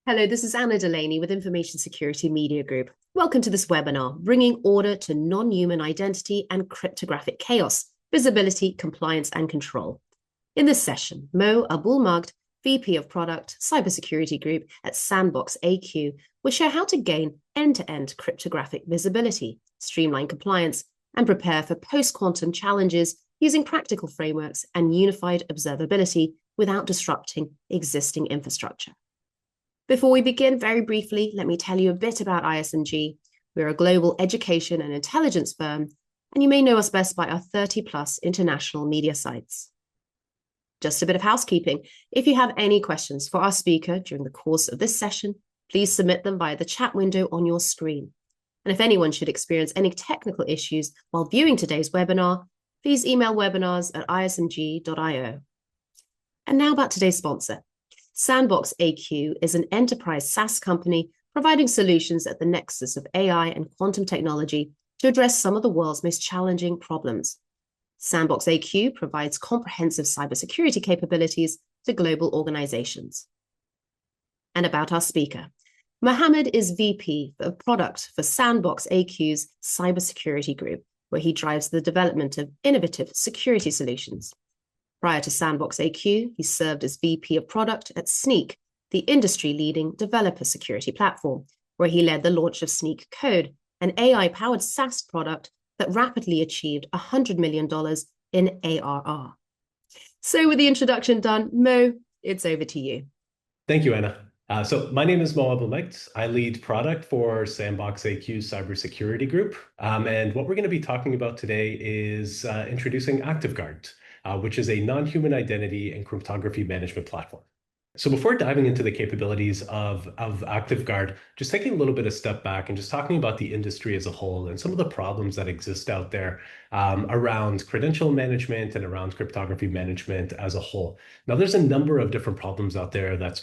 Hello, this is Anna Delaney with Information Security Media Group. Welcome to this webinar, Bringing Order to Non-Human Identity and Cryptographic Chaos, Visibility, Compliance and Control. In this session, Aboul-Magd, VP of Product, Cybersecurity Group at SandboxAQ, will share how to gain end-to-end cryptographic visibility, streamline compliance, and prepare for post-quantum challenges using practical frameworks and unified observability without disrupting existing infrastructure. Before we begin, very briefly, let me tell you a bit about ISMG. We're a global education and intelligence firm, and you may know us best by our 30+ international media sites. Just a bit of housekeeping. If you have any questions for our speaker during the course of this session, please submit them via the chat window on your screen. And if anyone should experience any technical issues while viewing today's webinar, please email webinars@ismg.io. And now about today's sponsor. SandboxAQ is an enterprise SaaS company providing solutions at the nexus of AI and quantum technology to address some of the world's most challenging problems. SandboxAQ provides comprehensive cybersecurity capabilities to global organizations. And about our speaker. Mohammed is VP of Product for SandboxAQ's Cybersecurity Group, where he drives the development of innovative security solutions. Prior to SandboxAQ, he served as VP of Product at Sneak, the industry-leading developer security platform, where he led the launch of Sneak Code, an AI-powered SaaS product that rapidly achieved $100 million in ARR. So with the introduction done, Mo, it's over to you. Thank you, Anna. So my name is Aboul-Magd. I lead product for SandboxAQ's Cybersecurity Group. And what we're going to be talking about today is introducing AQtive Guard, which is a non-human identity and cryptography management platform. So before diving into the capabilities of AQtive Guard, just taking a little bit of step back and just talking about the industry as a whole and some of the problems that exist out there around credential management and around cryptography management as a whole. Now, there's a number of different problems out there that's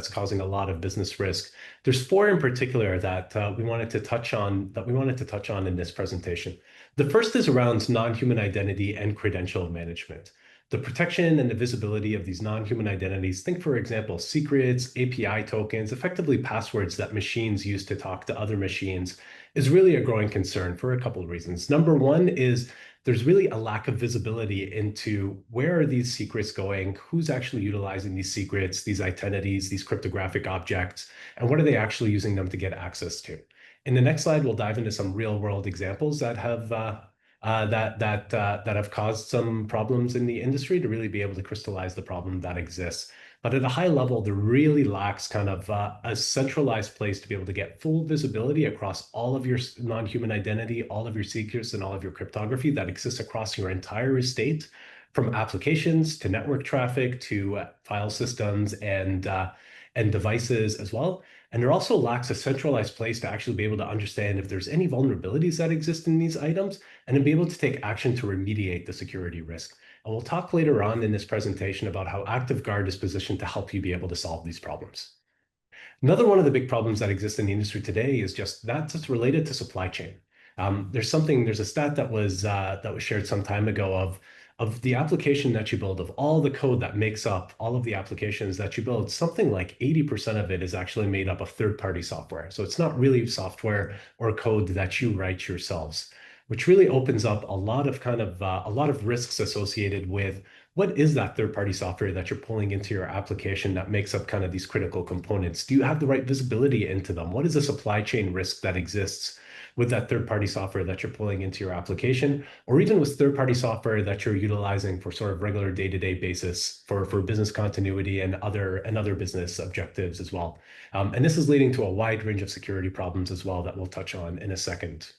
causing a lot of business risk. There's four in particular that we wanted to touch on in this presentation. The first is around non-human identity and credential management. The protection and the visibility of these non-human identities, think, for example, secrets, API tokens, effectively passwords that machines use to talk to other machines, is really a growing concern for a couple of reasons. Number one is there's really a lack of visibility into where are these secrets going, who's actually utilizing these secrets, these identities, these cryptographic objects, and what are they actually using them to get access to. In the next slide, we'll dive into some real-world examples that have caused some problems in the industry to really be able to crystallize the problem that exists. But at a high level, there really lacks kind of a centralized place to be able to get full visibility across all of your non-human identity, all of your secrets, and all of your cryptography that exists across your entire estate, from applications to network traffic to file systems and devices as well. And there also lacks a centralized place to actually be able to understand if there's any vulnerabilities that exist in these items and then be able to take action to remediate the security risk. And we'll talk later on in this presentation about how AQtive Guard is positioned to help you be able to solve these problems. Another one of the big problems that exists in the industry today is that's related to supply chain. There's a stat that was shared some time ago of the application that you build, of all the code that makes up all of the applications that you build, something like 80% of it is actually made up of third-party software. So it's not really software or code that you write yourselves, which really opens up a lot of risks associated with what is that third-party software that you're pulling into your application that makes up kind of these critical components. Do you have the right visibility into them? What is the supply chain risk that exists with that third-party software that you're pulling into your application, or even with third-party software that you're utilizing for sort of regular day-to-day basis for business continuity and other business objectives as well. And this is leading to a wide range of security problems as well that we'll touch on in a second.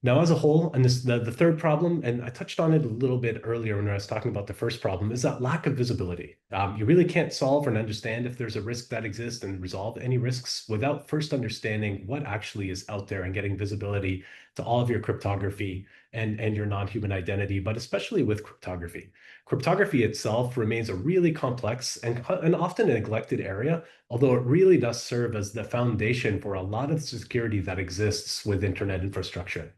Now, as a whole, and the third problem, and I touched on it a little bit earlier when I was talking about the first problem, is that lack of visibility. You really can't solve and understand if there's a risk that exists and resolve any risks without first understanding what actually is out there and getting visibility to all of your cryptography and your non-human identity, but especially with cryptography. Cryptography itself remains a really complex and often a neglected area, although it really does serve as the foundation for a lot of security that exists with internet infrastructure.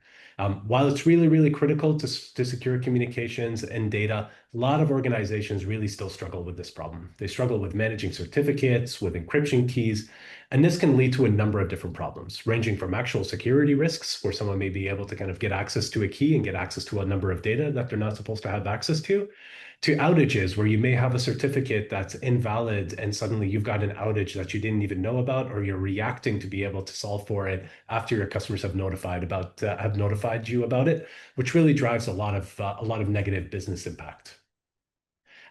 While it's really, really critical to secure communications and data, a lot of organizations really still struggle with this problem. They struggle with managing certificates, with encryption keys, and this can lead to a number of different problems, ranging from actual security risks, where someone may be able to kind of get access to a key and get access to a number of data that they're not supposed to have access to outages where you may have a certificate that's invalid and suddenly you've got an outage that you didn't even know about, or you're reacting to be able to solve for it after your customers have notified you about it, which really drives a lot of negative business impact.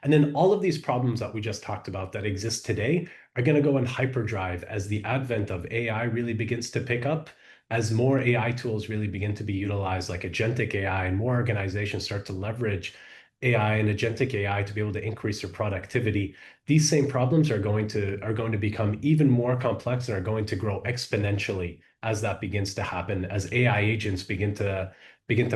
And then all of these problems that we just talked about that exist today are going to go in hyperdrive as the advent of AI really begins to pick up, as more AI tools really begin to be utilized, like agentic AI, and more organizations start to leverage AI and agentic AI to be able to increase their productivity. These same problems are going to become even more complex and are going to grow exponentially as that begins to happen, as AI agents begin to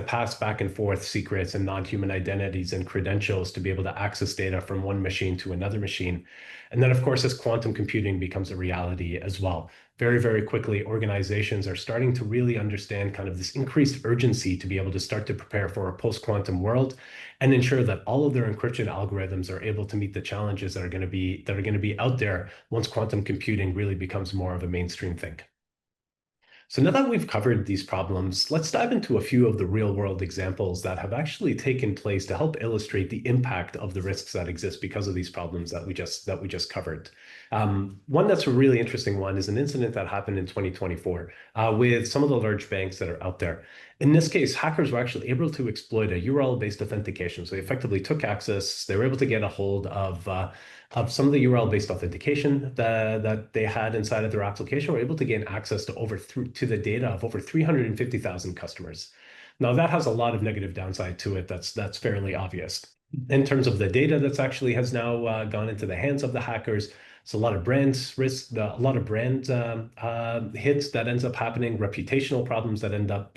pass back and forth secrets and non-human identities and credentials to be able to access data from one machine to another machine. And then, of course, as quantum computing becomes a reality as well, very, very quickly, organizations are starting to really understand kind of this increased urgency to be able to start to prepare for a post-quantum world and ensure that all of their encryption algorithms are able to meet the challenges that are going to be out there once quantum computing really becomes more of a mainstream thing. So now that we've covered these problems, let's dive into a few of the real-world examples that have actually taken place to help illustrate the impact of the risks that exist because of these problems that we just covered. One that's a really interesting one is an incident that happened in 2024 with some of the large banks that are out there. In this case, hackers were actually able to exploit a URL-based authentication. So they effectively took access. They were able to get a hold of some of the URL-based authentication that they had inside of their application, were able to gain access to the data of over 350,000 customers. Now, that has a lot of negative downside to it. That's fairly obvious. In terms of the data that's actually has now gone into the hands of the hackers, it's a lot of brand risk, a lot of brand hits that ends up happening, reputational problems that end up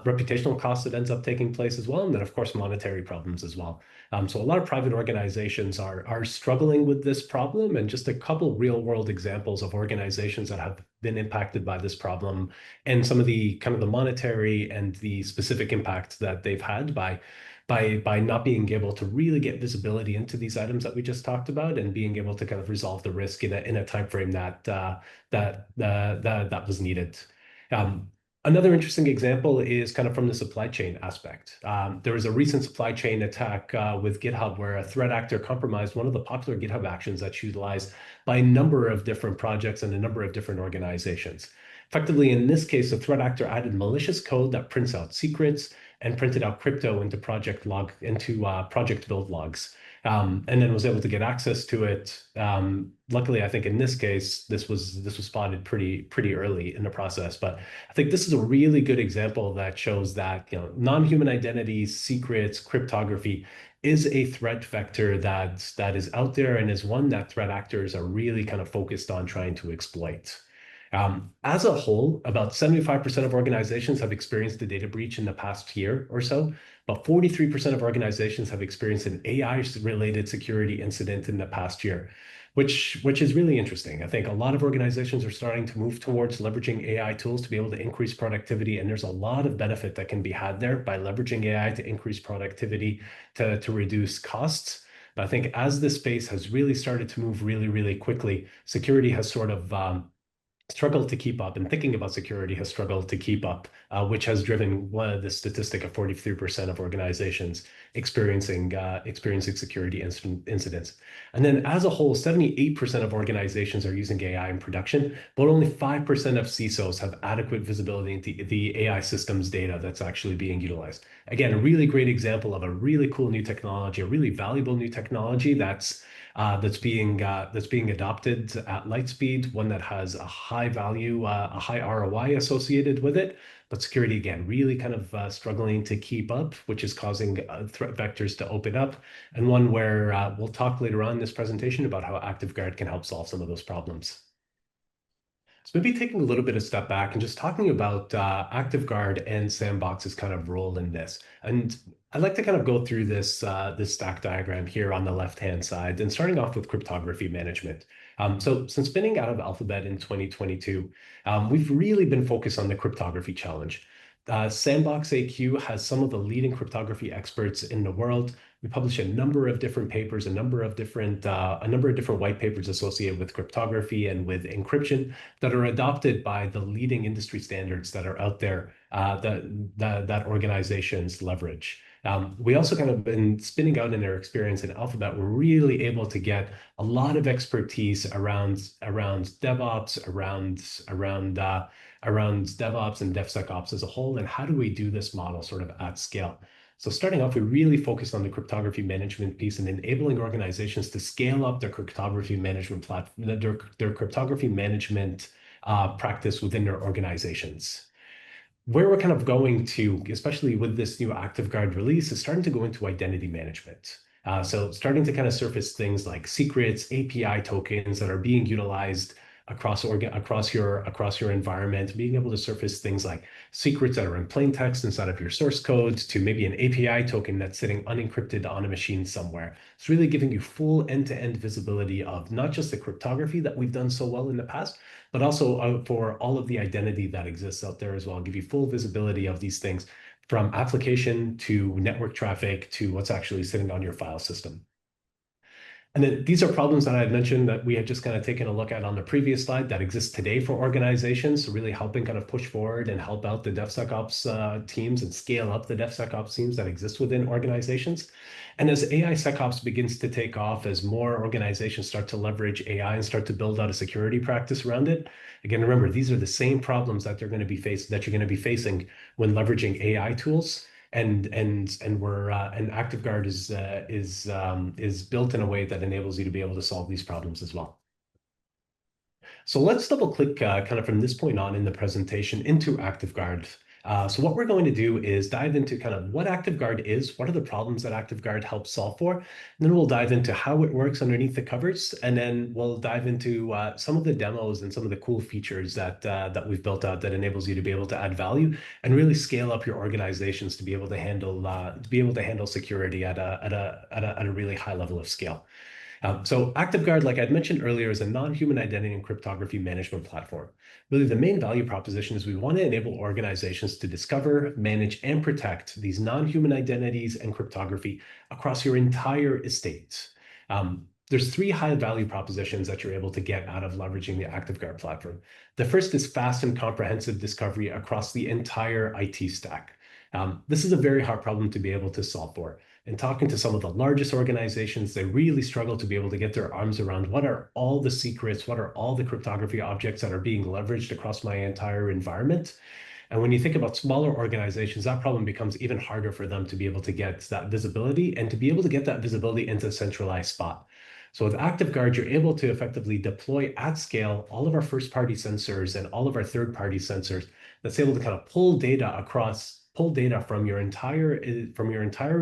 reputational costs that ends up taking place as well, and then of course monetary problems as well. So a lot of private organizations are struggling with this problem, and just a couple real world examples of organizations that have been impacted by this problem and some of the kind of the monetary and the specific impact that they've had by not being able to really get visibility into these items that we just talked about and being able to kind of resolve the risk in a time frame that was needed. Another interesting example is kind of from the supply chain aspect. There was a recent supply chain attack with GitHub where a threat actor compromised one of the popular GitHub actions that's utilized by a number of different projects and a number of different organizations. Effectively, in this case, the threat actor added malicious code that prints out secrets and printed out crypto into project build logs, and then was able to get access to it. Luckily, I think in this case, this was spotted pretty early in the process. But I think this is a really good example that shows that non-human identities, secrets, cryptography is a threat vector that is out there and is one that threat actors are really kind of focused on trying to exploit. As a whole, about 75% of organizations have experienced a data breach in the past year or so. About 43% of organizations have experienced an AI-related security incident in the past year, which is really interesting. I think a lot of organizations are starting to move towards leveraging AI tools to be able to increase productivity, and there's a lot of benefit that can be had there by leveraging AI to increase productivity, to reduce costs. But I think as this space has really started to move really, really quickly, security has sort of struggled to keep up, and thinking about security has struggled to keep up, which has driven the statistic of 43% of organizations experiencing security incidents. And then as a whole, 78% of organizations are using AI in production, but only 5% of CISOs have adequate visibility into the AI systems data that's actually being utilized. Again, a really great example of a really cool new technology, a really valuable new technology that's being adopted at light speed, one that has a high value, a high ROI associated with it, but security, again, really kind of struggling to keep up, which is causing threat vectors to open up, and one where we'll talk later on in this presentation about how AQtive Guard can help solve some of those problems. So maybe taking a little bit of step back and just talking about AQtive Guard and Sandbox's kind of role in this. And I'd like to kind of go through this stack diagram here on the left-hand side, and starting off with cryptography management. So since spinning out of Alphabet in 2022, we've really been focused on the cryptography challenge. SandboxAQ has some of the leading cryptography experts in the world. We publish a number of different papers, a number of different white papers associated with cryptography and with encryption that are adopted by the leading industry standards that are out there that organizations leverage. We also kind of been spinning out in their experience in Alphabet. We're really able to get a lot of expertise around DevOps, around DevOps and DevSecOps as a whole, and how do we do this model sort of at scale. So starting off, we really focused on the cryptography management piece and enabling organizations to scale up their cryptography management their cryptography management practice within their organizations. Where we're kind of going to, especially with this new AQtive Guard release, is starting to go into identity management. So starting to kind of surface things like secrets, API tokens that are being utilized across your environment, being able to surface things like secrets that are in plain text inside of your source code to maybe an API token that's sitting unencrypted on a machine somewhere. It's really giving you full end-to-end visibility of not just the cryptography that we've done so well in the past, but also for all of the identity that exists out there as well. Give you full visibility of these things from application to network traffic to what's actually sitting on your file system. And then these are problems that I had mentioned that we had just kind of taken a look at on the previous slide that exist today for organizations, so really helping kind of push forward and help out the DevSecOps teams and scale up the DevSecOps teams that exist within organizations. And as AI SecOps begins to take off, as more organizations start to leverage AI and start to build out a security practice around it, again, remember, these are the same problems that you're going to be facing when leveraging AI tools. And AQtive Guard is built in a way that enables you to be able to solve these problems as well. So let's double click kind of from this point on in the presentation into AQtive Guard. So what we're going to do is dive into kind of what AQtive Guard is, what are the problems that AQtive Guard helps solve for, and then we'll dive into how it works underneath the covers, and then we'll dive into some of the demos and some of the cool features that we've built out that enables you to be able to add value and really scale up your organizations to be able to handle security at a really high level of scale. So AQtive Guard, like I'd mentioned earlier, is a non-human identity and cryptography management platform. Really, the main value proposition is we want to enable organizations to discover, manage, and protect these non-human identities and cryptography across your entire estate. There's three high value propositions that you're able to get out of leveraging the AQtive Guard platform. The first is fast and comprehensive discovery across the entire IT stack. This is a very hard problem to be able to solve for. And talking to some of the largest organizations, they really struggle to be able to get their arms around what are all the secrets, what are all the cryptography objects that are being leveraged across my entire environment. And when you think about smaller organizations, that problem becomes even harder for them to be able to get that visibility and to be able to get that visibility into a centralized spot. So with AQtive Guard, you're able to effectively deploy at scale all of our first-party sensors and all of our third-party sensors that's able to kind of pull data from your entire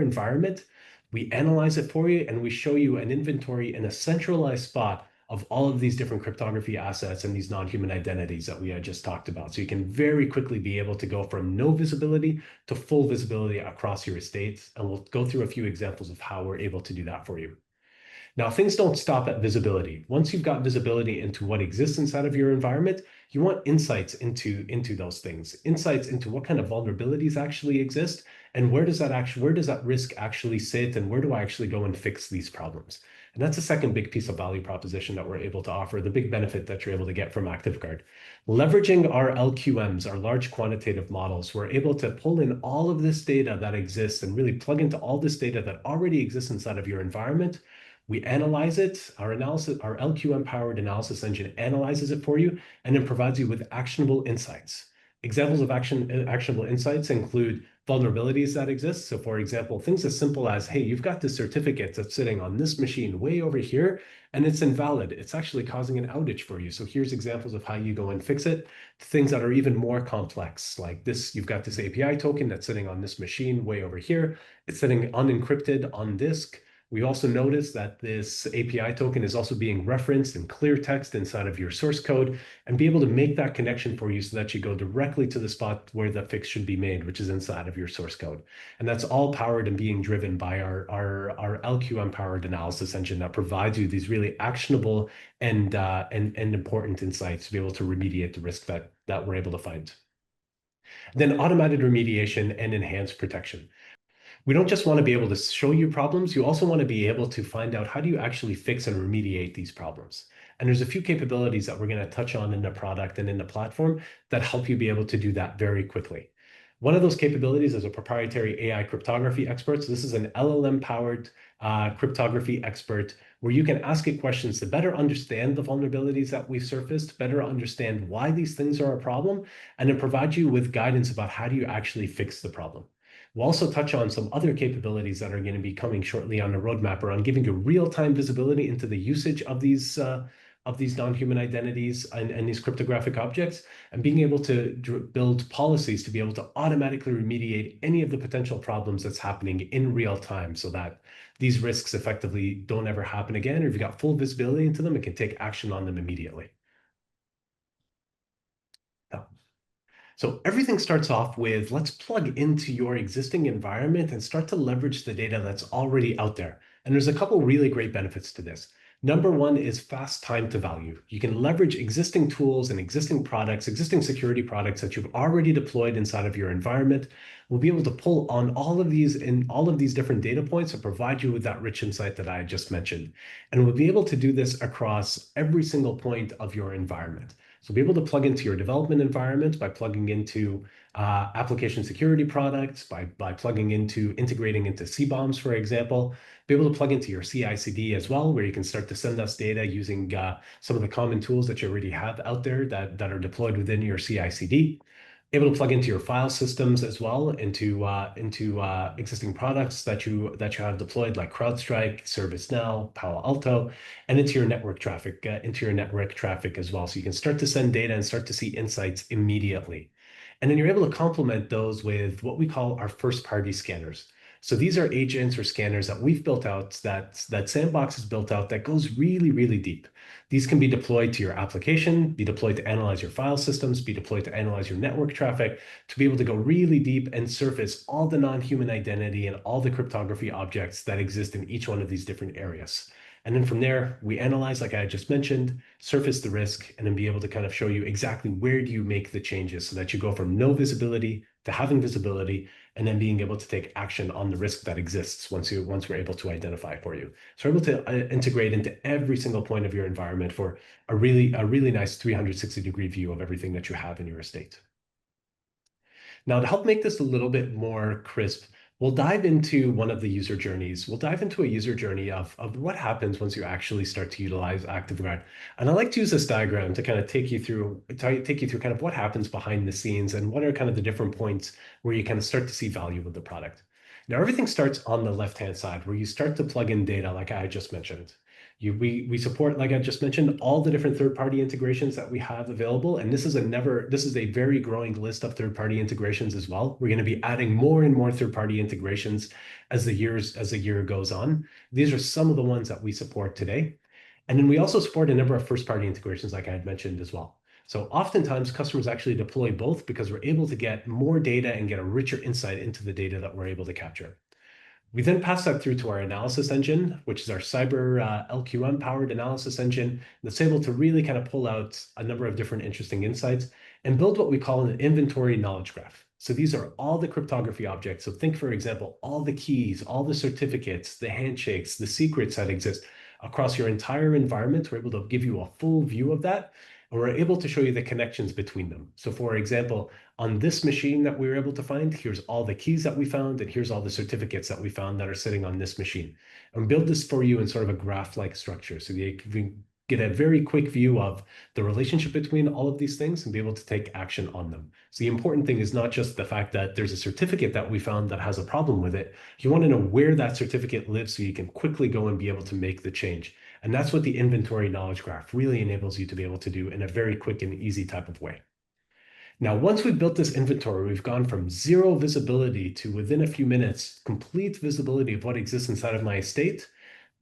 environment. We analyze it for you, and we show you an inventory in a centralized spot of all of these different cryptography assets and these non-human identities that we had just talked about. So you can very quickly be able to go from no visibility to full visibility across your estate. And we'll go through a few examples of how we're able to do that for you. Now, things don't stop at visibility. Once you've got visibility into what exists inside of your environment, you want insights into those things, insights into what kind of vulnerabilities actually exist, and where does that risk actually sit, and where do I actually go and fix these problems? And that's the second big piece of value proposition that we're able to offer, the big benefit that you're able to get from AQtive Guard. Leveraging our LQMs, our large quantitative models, we're able to pull in all of this data that exists and really plug into all this data that already exists inside of your environment. We analyze it, our LQM-powered analysis engine analyzes it for you, and then provides you with actionable insights. Examples of actionable insights include vulnerabilities that exist. So for example, things as simple as, hey, you've got this certificate that's sitting on this machine way over here, and it's invalid. It's actually causing an outage for you. So here's examples of how you go and fix it. Things that are even more complex, like this, you've got this API token that's sitting on this machine way over here. It's sitting unencrypted on disk. We also notice that this API token is also being referenced in clear text inside of your source code, and be able to make that connection for you so that you go directly to the spot where the fix should be made, which is inside of your source code. And that's all powered and being driven by our LQM-powered analysis engine that provides you these really actionable and important insights to be able to remediate the risk that we're able to find. Then automated remediation and enhanced protection. We don't just want to be able to show you problems, you also want to be able to find out how do you actually fix and remediate these problems. And there's a few capabilities that we're going to touch on in the product and in the platform that help you be able to do that very quickly. One of those capabilities is a proprietary AI cryptography expert. So this is an LLM-powered cryptography expert where you can ask it questions to better understand the vulnerabilities that we've surfaced, better understand why these things are a problem, and then provide you with guidance about how do you actually fix the problem. We'll also touch on some other capabilities that are going to be coming shortly on the roadmap around giving you real-time visibility into the usage of these non-human identities and these cryptographic objects, and being able to build policies to be able to automatically remediate any of the potential problems that's happening in real time so that these risks effectively don't ever happen again, or if you've got full visibility into them, it can take action on them immediately. So everything starts off with, let's plug into your existing environment and start to leverage the data that's already out there. And there's a couple really great benefits to this. Number one is fast time to value. You can leverage existing tools and existing products, existing security products that you've already deployed inside of your environment. We'll be able to pull on all of these different data points and provide you with that rich insight that I just mentioned. And we'll be able to do this across every single point of your environment. So be able to plug into your development environment by plugging into application security products, by plugging into integrating into CBOMs, for example. Be able to plug into your CI/CD as well, where you can start to send us data using some of the common tools that you already have out there that are deployed within your CI/CD. Able to plug into your file systems as well, into existing products that you have deployed, like CrowdStrike, ServiceNow, Palo Alto, and into your network traffic as well. So you can start to send data and start to see insights immediately. And then you're able to complement those with what we call our first-party scanners. So these are agents or scanners that we've built out, that Sandbox has built out, that goes really, really deep. These can be deployed to your application, be deployed to analyze your file systems, be deployed to analyze your network traffic, to be able to go really deep and surface all the non-human identity and all the cryptography objects that exist in each one of these different areas. And then from there, we analyze, like I just mentioned, surface the risk, and then be able to kind of show you exactly where do you make the changes so that you go from no visibility to having visibility, and then being able to take action on the risk that exists once we're able to identify it for you. So we're able to integrate into every single point of your environment for a really nice 360-degree view of everything that you have in your estate. Now, to help make this a little bit more crisp, we'll dive into one of the user journeys. We'll dive into a user journey of what happens once you actually start to utilize AQtive Guard. And I like to use this diagram to kind of take you through kind of what happens behind the scenes and what are kind of the different points where you kind of start to see value with the product. Now, everything starts on the left-hand side where you start to plug in data like I just mentioned. We support, like I just mentioned, all the different third-party integrations that we have available, and this is a very growing list of third-party integrations as well. We're going to be adding more and more third-party integrations as the year goes on. These are some of the ones that we support today, and then we also support a number of first-party integrations, like I had mentioned as well. So oftentimes customers actually deploy both because we're able to get more data and get a richer insight into the data that we're able to capture. We then pass that through to our analysis engine, which is our LQM powered analysis engine that's able to really kind of pull out a number of different interesting insights and build what we call an inventory knowledge graph. So these are all the cryptography objects. So think, for example, all the keys, all the certificates, the handshakes, the secrets that exist across your entire environment. We're able to give you a full view of that, and we're able to show you the connections between them. So for example, on this machine that we were able to find, here's all the keys that we found, and here's all the certificates that we found that are sitting on this machine. And build this for you in sort of a graph-like structure. So you can get a very quick view of the relationship between all of these things and be able to take action on them. So the important thing is not just the fact that there's a certificate that we found that has a problem with it. You want to know where that certificate lives so you can quickly go and be able to make the change. And that's what the inventory knowledge graph really enables you to be able to do in a very quick and easy type of way. Now, once we've built this inventory, we've gone from zero visibility to within a few minutes, complete visibility of what exists inside of my estate.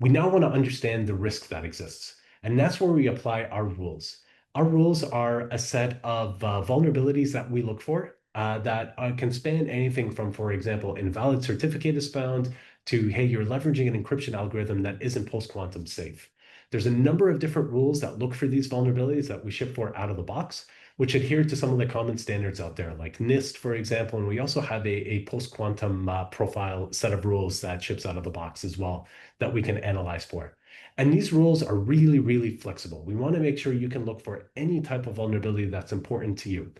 We now want to understand the risk that exists. And that's where we apply our rules. Our rules are a set of vulnerabilities that we look for that can span anything from, for example, invalid certificate is found to, hey, you're leveraging an encryption algorithm that isn't post-quantum safe. There's a number of different rules that look for these vulnerabilities that we ship for out of the box. which adhere to some of the common standards out there, like NIST, for example. And we also have a post-quantum profile set of rules that ships out of the box as well that we can analyze for. And these rules are really, really flexible. We want to make sure you can look for any type of vulnerability that's important to you.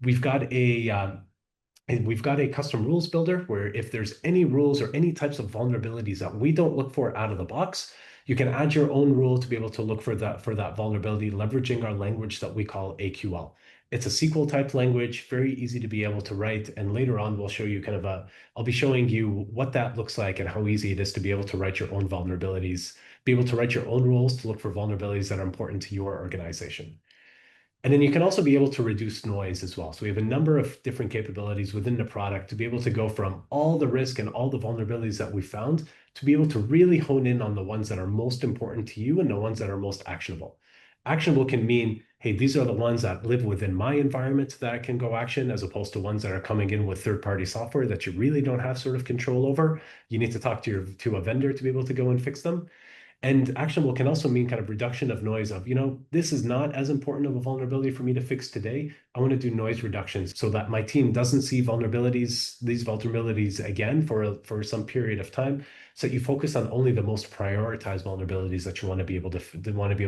We've got a custom rules builder where if there's any rules or any types of vulnerabilities that we don't look for out of the box, you can add your own rule to be able to look for that vulnerability, leveraging our language that we call AQL. It's a SQL type language, very easy to be able to write. And later on, we'll show you I'll be showing you what that looks like and how easy it is to be able to write your own vulnerabilities, be able to write your own rules to look for vulnerabilities that are important to your organization. And then you can also be able to reduce noise as well. So we have a number of different capabilities within the product to be able to go from all the risk and all the vulnerabilities that we found to be able to really hone in on the ones that are most important to you and the ones that are most actionable. Actionable can mean, hey, these are the ones that live within my environment that can go action, as opposed to ones that are coming in with third-party software that you really don't have sort of control over. You need to talk to a vendor to be able to go and fix them. And actionable can also mean kind of reduction of noise of, this is not as important of a vulnerability for me to fix today. I want to do noise reductions so that my team doesn't see these vulnerabilities again for some period of time. So you focus on only the most prioritized vulnerabilities that you want to be able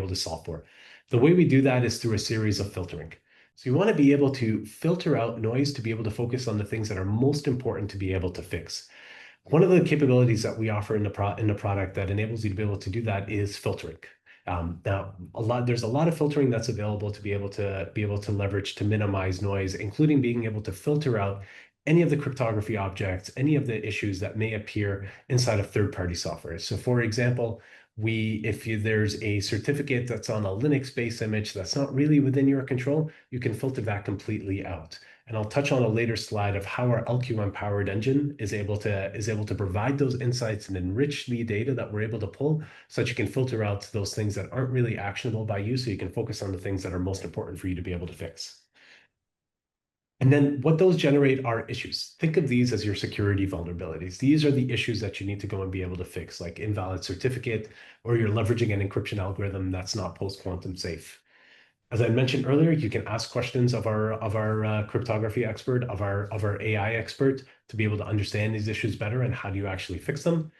to solve for. The way we do that is through a series of filtering. So you want to be able to filter out noise to be able to focus on the things that are most important to be able to fix. One of the capabilities that we offer in the product that enables you to be able to do that is filtering. Now, there's a lot of filtering that's available to be able to leverage to minimize noise, including being able to filter out any of the cryptography objects, any of the issues that may appear inside of third-party software. So, for example, there's a certificate that's on a Linux-based image that's not really within your control, you can filter that completely out. And I'll touch on a later slide of how our LQM-powered engine is able to provide those insights and enrich the data that we're able to pull so that you can filter out those things that aren't really actionable by you, so you can focus on the things that are most important for you to be able to fix. And then what those generate are issues. Think of these as your security vulnerabilities. These are the issues that you need to go and be able to fix, like invalid certificate, or you're leveraging an encryption algorithm that's not post-quantum safe. As I mentioned earlier, you can ask questions of our cryptography expert, of our AI expert, to be able to understand these issues better and how do you actually fix them.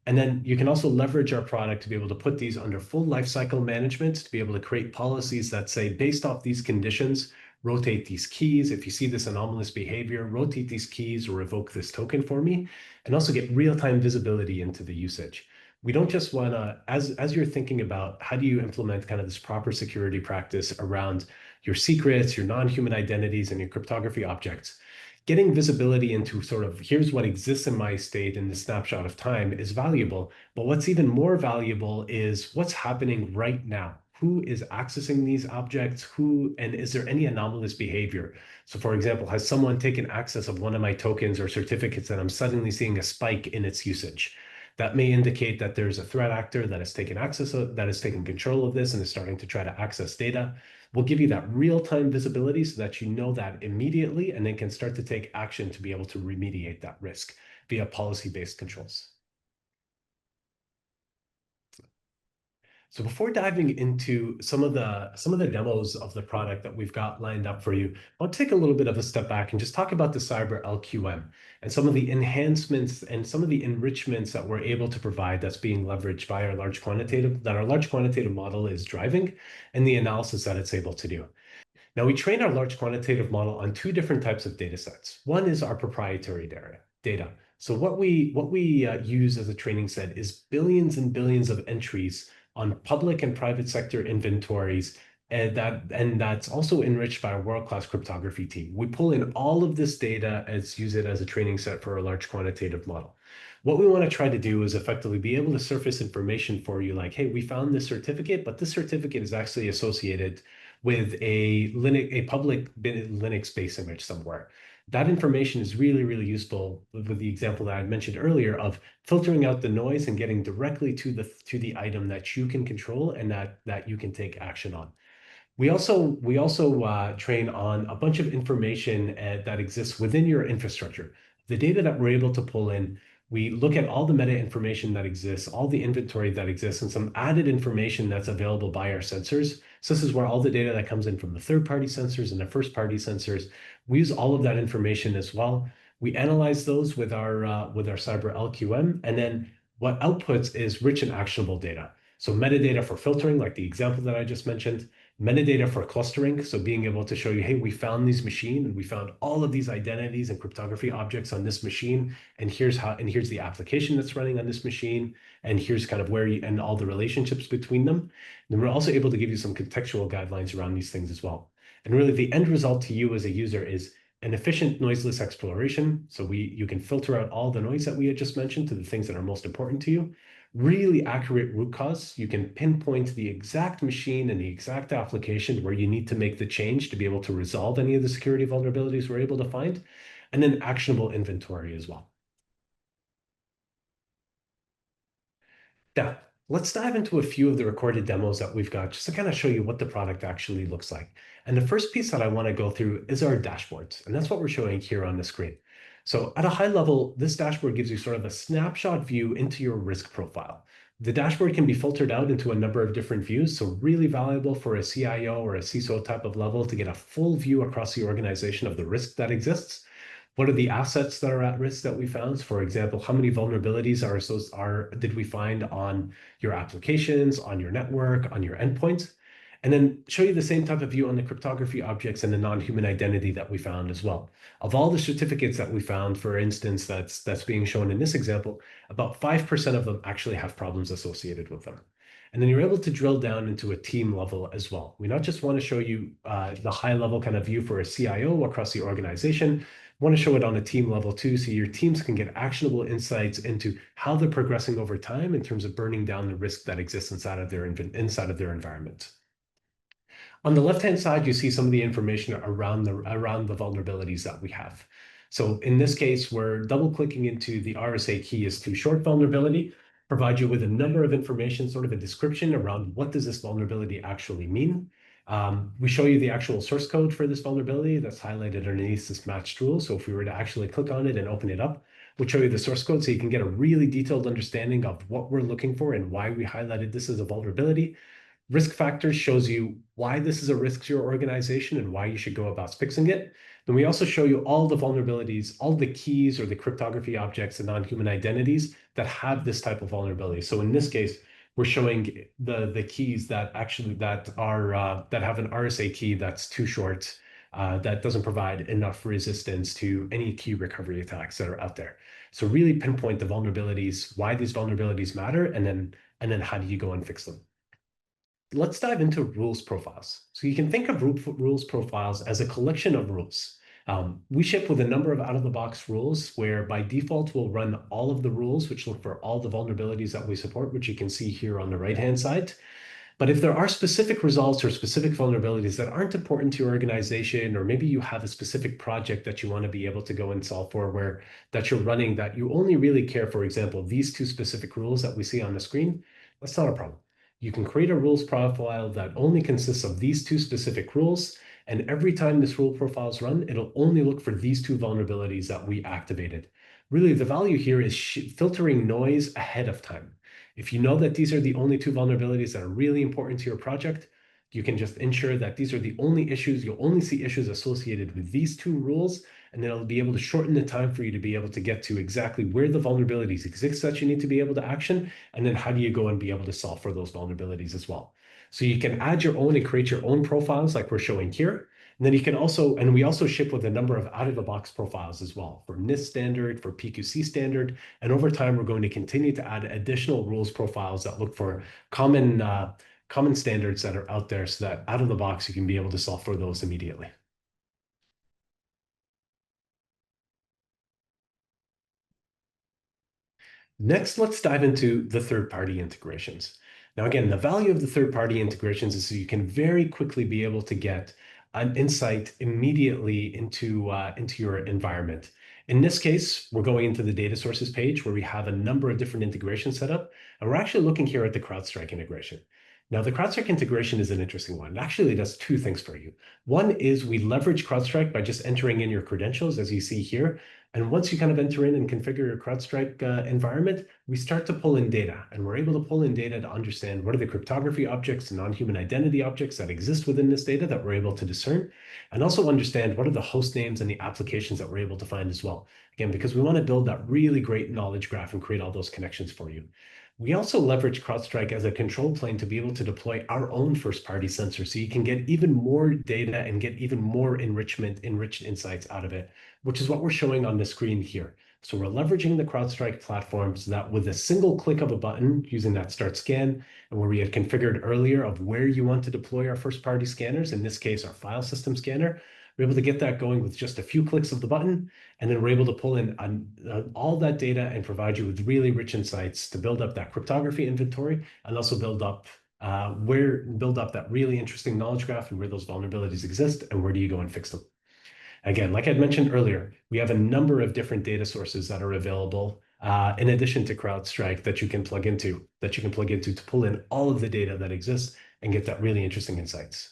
And then you can also leverage our product to be able to put these under full lifecycle management, to be able to create policies that say, based off these conditions, rotate these keys. If you see this anomalous behavior, rotate these keys or revoke this token for me, and also get real-time visibility into the usage. We don't just want to, as you're thinking about how do you implement kind of this proper security practice around your secrets, your non-human identities, and your cryptography objects, getting visibility into sort of here's what exists in my state in the snapshot of time is valuable. But what's even more valuable is what's happening right now. Who is accessing these objects? And is there any anomalous behavior? So for example, has someone taken access of one of my tokens or certificates and I'm suddenly seeing a spike in its usage? That may indicate that there's a threat actor that has taken control of this and is starting to try to access data. We'll give you that real-time visibility so that you know that immediately and then can start to take action to be able to remediate that risk via policy-based controls. So before diving into some of the demos of the product that we've got lined up for you, I'll take a little bit of a step back and just talk about the Cyber LQM and some of the enhancements and some of the enrichments that we're able to provide that's being leveraged by our large quantitative model is driving, and the analysis that it's able to do. Now, we train our large quantitative model on two different types of data sets. One is our proprietary data. So what we use as a training set is billions and billions of entries on public and private sector inventories, and that's also enriched by a world-class cryptography team. We pull in all of this data and use it as a training set for a large quantitative model. What we want to try to do is effectively be able to surface information for you like, hey, we found this certificate, but this certificate is actually associated with a public Linux-based image somewhere. That information is really, really useful with the example that I mentioned earlier of filtering out the noise and getting directly to the item that you can control and that you can take action on. We also train on a bunch of information that exists within your infrastructure. The data that we're able to pull in We look at all the meta information that exists, all the inventory that exists, and some added information that's available by our sensors. So this is where all the data that comes in from the third-party sensors and the first-party sensors, we use all of that information as well. We analyze those with our Cyber LQM, and then what outputs is rich and actionable data. So metadata for filtering, like the example that I just mentioned, metadata for clustering, so being able to show you, hey, we found this machine and we found all of these identities and cryptography objects on this machine, and here's the application that's running on this machine, and here's kind of where you and all the relationships between them. And then we're also able to give you some contextual guidelines around these things as well. And really, the end result to you as a user is an efficient noiseless exploration. So you can filter out all the noise that we had just mentioned to the things that are most important to you. Really accurate root cause. You can pinpoint the exact machine and the exact application where you need to make the change to be able to resolve any of the security vulnerabilities we're able to find, and then actionable inventory as well. Now, let's dive into a few of the recorded demos that we've got just to kind of show you what the product actually looks like. And the first piece that I want to go through is our dashboards, and that's what we're showing here on the screen. So at a high level, this dashboard gives you sort of a snapshot view into your risk profile. The dashboard can be filtered out into a number of different views, so really valuable for a CIO or a CISO type of level to get a full view across the organization of the risk that exists. What are the assets that are at risk that we found? For example, how many vulnerabilities did we find on your applications, on your network, on your endpoints? And then show you the same type of view on the cryptography objects and the non-human identity that we found as well. Of all the certificates that we found, for instance, that's being shown in this example, about 5% of them actually have problems associated with them. And then you're able to drill down into a team level as well. We not just want to show you the high level kind of view for a CIO across the organization, want to show it on a team level too, so your teams can get actionable insights into how they're progressing over time in terms of burning down the risk that exists inside of their environment. On the left-hand side, you see some of the information around the vulnerabilities that we have. So in this case, we're double-clicking into the RSA key is too short vulnerability, provide you with a number of information, sort of a description around what does this vulnerability actually mean. We show you the actual source code for this vulnerability that's highlighted underneath this matched rule. So if we were to actually click on it and open it up, we'll show you the source code so you can get a really detailed understanding of what we're looking for and why we highlighted this as a vulnerability. Risk factors shows you why this is a risk to your organization and why you should go about fixing it. Then we also show you all the vulnerabilities, all the keys or the cryptography objects and non-human identities that have this type of vulnerability. So in this case, we're showing the keys that have an RSA key that's too short, that doesn't provide enough resistance to any key recovery attacks that are out there. So really pinpoint the vulnerabilities, why these vulnerabilities matter, and then how do you go and fix them. Let's dive into rules profiles. So you can think of rules profiles as a collection of rules. We ship with a number of out-of-the-box rules where by default we'll run all of the rules, which look for all the vulnerabilities that we support, which you can see here on the right-hand side. But if there are specific results or specific vulnerabilities that aren't important to your organization, or maybe you have a specific project that you want to be able to go and solve for that you're running, that you only really care, for example, these two specific rules that we see on the screen, that's not a problem. You can create a rules profile that only consists of these two specific rules, and every time this rule profile is run, it'll only look for these two vulnerabilities that we activated. Really, the value here is filtering noise ahead of time. If you know that these are the only two vulnerabilities that are really important to your project, you can just ensure that these are the only issues. You'll only see issues associated with these two rules, and then it'll be able to shorten the time for you to be able to get to exactly where the vulnerabilities exist that you need to be able to action, and then how do you go and be able to solve for those vulnerabilities as well. So you can add your own and create your own profiles like we're showing here. And then you can also, and we also ship with a number of out-of-the-box profiles as well for NIST standard, for PQC standard. And over time, we're going to continue to add additional rules profiles that look for common standards that are out there so that out of the box, you can be able to solve for those immediately. Next, let's dive into the third-party integrations. Now, again, the value of the third-party integrations is so you can very quickly be able to get an insight immediately into your environment. In this case, we're going into the data sources page where we have a number of different integrations set up, and we're actually looking here at the CrowdStrike integration. Now, the CrowdStrike integration is an interesting one. It actually does two things for you. One is we leverage CrowdStrike by just entering in your credentials, as you see here. And once you kind of enter in and configure your CrowdStrike environment, we start to pull in data, and we're able to pull in data to understand what are the cryptography objects and non-human identity objects that exist within this data that we're able to discern, and also understand what are the host names and the applications that we're able to find as well. Again, because we want to build that really great knowledge graph and create all those connections for you. We also leverage CrowdStrike as a control plane to be able to deploy our own first-party sensor, so you can get even more data and get even more enriched insights out of it, which is what we're showing on the screen here. So we're leveraging the CrowdStrike platform so that with a single click of a button using that start scan, and where we had configured earlier of where you want to deploy our first-party scanners, in this case, our file system scanner, we're able to get that going with just a few clicks of the button, and then we're able to pull in all that data and provide you with really rich insights to build up that cryptography inventory and also build up that really interesting knowledge graph and where those vulnerabilities exist and where do you go and fix them. Again, like I'd mentioned earlier, we have a number of different data sources that are available in addition to CrowdStrike that you can plug into to pull in all of the data that exists and get that really interesting insights.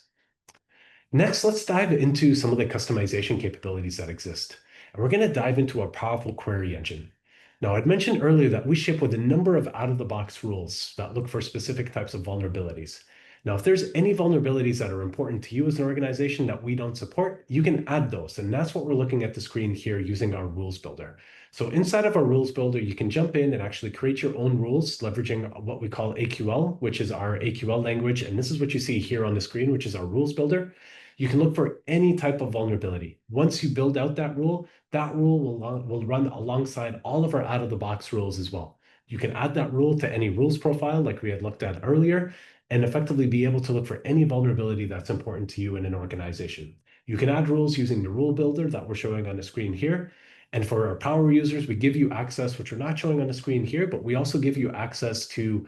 Next, let's dive into some of the customization capabilities that exist. And we're going to dive into our powerful query engine. Now, I'd mentioned earlier that we ship with a number of out-of-the-box rules that look for specific types of vulnerabilities. Now, if there's any vulnerabilities that are important to you as an organization that we don't support, you can add those. And that's what we're looking at the screen here using our rules builder. So inside of our rules builder, you can jump in and actually create your own rules, leveraging what we call AQL, which is our AQL language. And this is what you see here on the screen, which is our rules builder. You can look for any type of vulnerability. Once you build out that rule will run alongside all of our out-of-the-box rules as well. You can add that rule to any rules profile like we had looked at earlier, and effectively be able to look for any vulnerability that's important to you in an organization. You can add rules using the rule builder that we're showing on the screen here. And for our power users, we give you access, which we're not showing on the screen here, but we also give you access to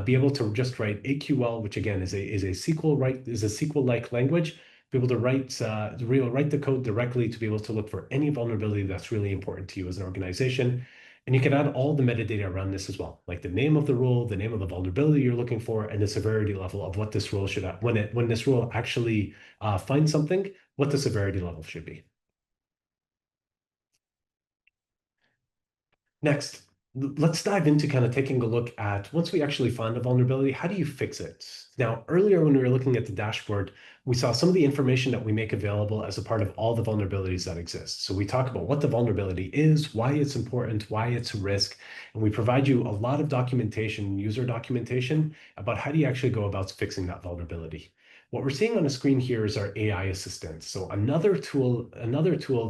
be able to just write AQL, which again is a SQL-like language, be able to write the code directly to be able to look for any vulnerability that's really important to you as an organization. And you can add all the metadata around this as well, like the name of the rule, the name of the vulnerability you're looking for, and the severity level of what this rule should have. When this rule actually finds something, what the severity level should be. Next, let's dive into kind of taking a look at once we actually find a vulnerability, how do you fix it? Now, earlier when we were looking at the dashboard, we saw some of the information that we make available as a part of all the vulnerabilities that exist. So we talk about what the vulnerability is, why it's important, why it's a risk, and we provide you a lot of documentation, user documentation, about how do you actually go about fixing that vulnerability. What we're seeing on the screen here is our AI assistant. So another tool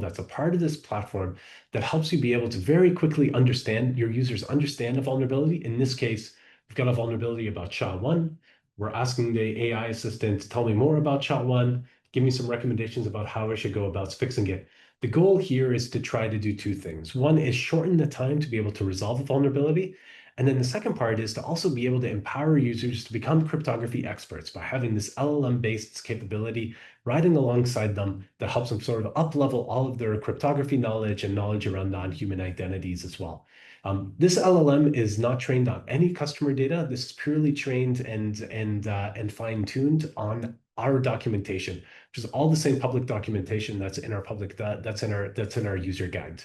that's a part of this platform that helps you be able to very quickly understand, your users understand a vulnerability. In this case, we've got a vulnerability about SHA-1. We're asking the AI assistant to tell me more about SHA-1, give me some recommendations about how I should go about fixing it. The goal here is to try to do two things. One is shorten the time to be able to resolve a vulnerability. And then the second part is to also be able to empower users to become cryptography experts by having this LLM-based capability riding alongside them that helps them sort of up-level all of their cryptography knowledge and knowledge around non-human identities as well. This LLM is not trained on any customer data. This is purely trained and fine-tuned on our documentation, which is all the same public documentation that's in our user guide.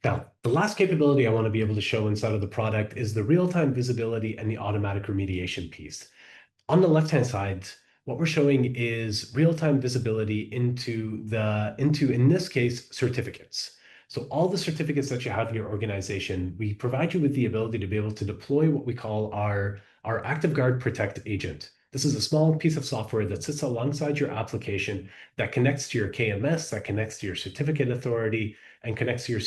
Now, the last capability I want to be able to show inside of the product is the real-time visibility and the automatic remediation piece. On the left-hand side, what we're showing is real-time visibility into, in this case, certificates. So all the certificates that you have in your organization, we provide you with the ability to be able to deploy what we call our AQtive Guard Protect agent. This is a small piece of software that sits alongside your application that connects to your KMS, that connects to your certificate authority, and connects to your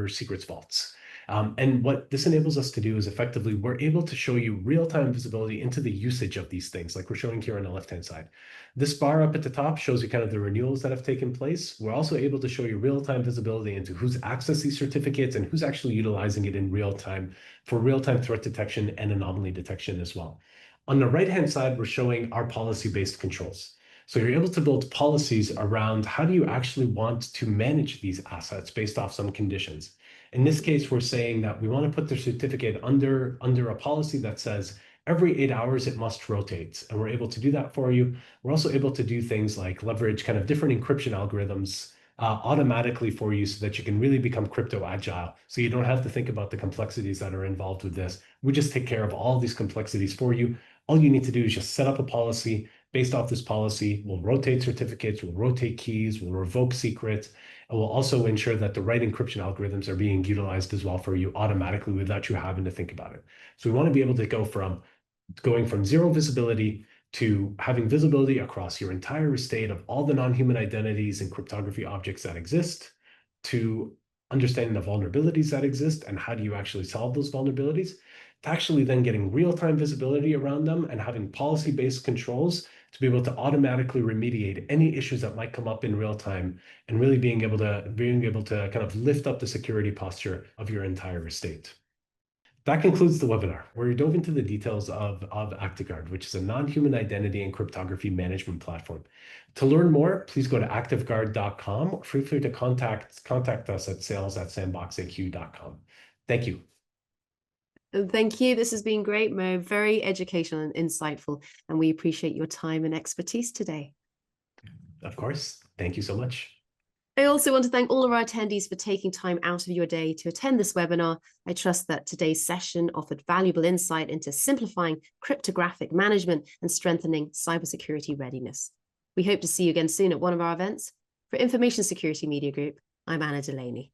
secrets vaults. And what this enables us to do is effectively, we're able to show you real-time visibility into the usage of these things, like we're showing here on the left-hand side. This bar up at the top shows you kind of the renewals that have taken place. We're also able to show you real-time visibility into who's accessed these certificates and who's actually utilizing it in real time for real-time threat detection and anomaly detection as well. On the right-hand side, we're showing our policy-based controls. So you're able to build policies around how do you actually want to manage these assets based off some conditions. In this case, we're saying that we want to put the certificate under a policy that says every 8 hours it must rotate. And we're able to do that for you. We're also able to do things like leverage kind of different encryption algorithms automatically for you so that you can really become crypto agile. So you don't have to think about the complexities that are involved with this. We just take care of all these complexities for you. All you need to do is just set up a policy. Based off this policy, we'll rotate certificates, we'll rotate keys, we'll revoke secrets, and we'll also ensure that the right encryption algorithms are being utilized as well for you automatically without you having to think about it. So we want to be able to go from going from zero visibility to having visibility across your entire estate of all the non-human identities and cryptography objects that exist, to understanding the vulnerabilities that exist and how do you actually solve those vulnerabilities, to actually then getting real-time visibility around them and having policy-based controls to be able to automatically remediate any issues that might come up in real time, and really being able to kind of lift up the security posture of your entire estate. That concludes the webinar, where we dove into the details of AQtive Guard, which is a non-human identity and cryptography management platform. To learn more, please go to activeguard.com or feel free to contact us at sales@sandboxaq.com. Thank you. Thank you. This has been great, Mo. Very educational and insightful, and we appreciate your time and expertise today. Of course. Thank you so much. I also want to thank all of our attendees for taking time out of your day to attend this webinar. I trust that today's session offered valuable insight into simplifying cryptographic management and strengthening cybersecurity readiness. We hope to see you again soon at one of our events. For Information Security Media Group, I'm Anna Delaney.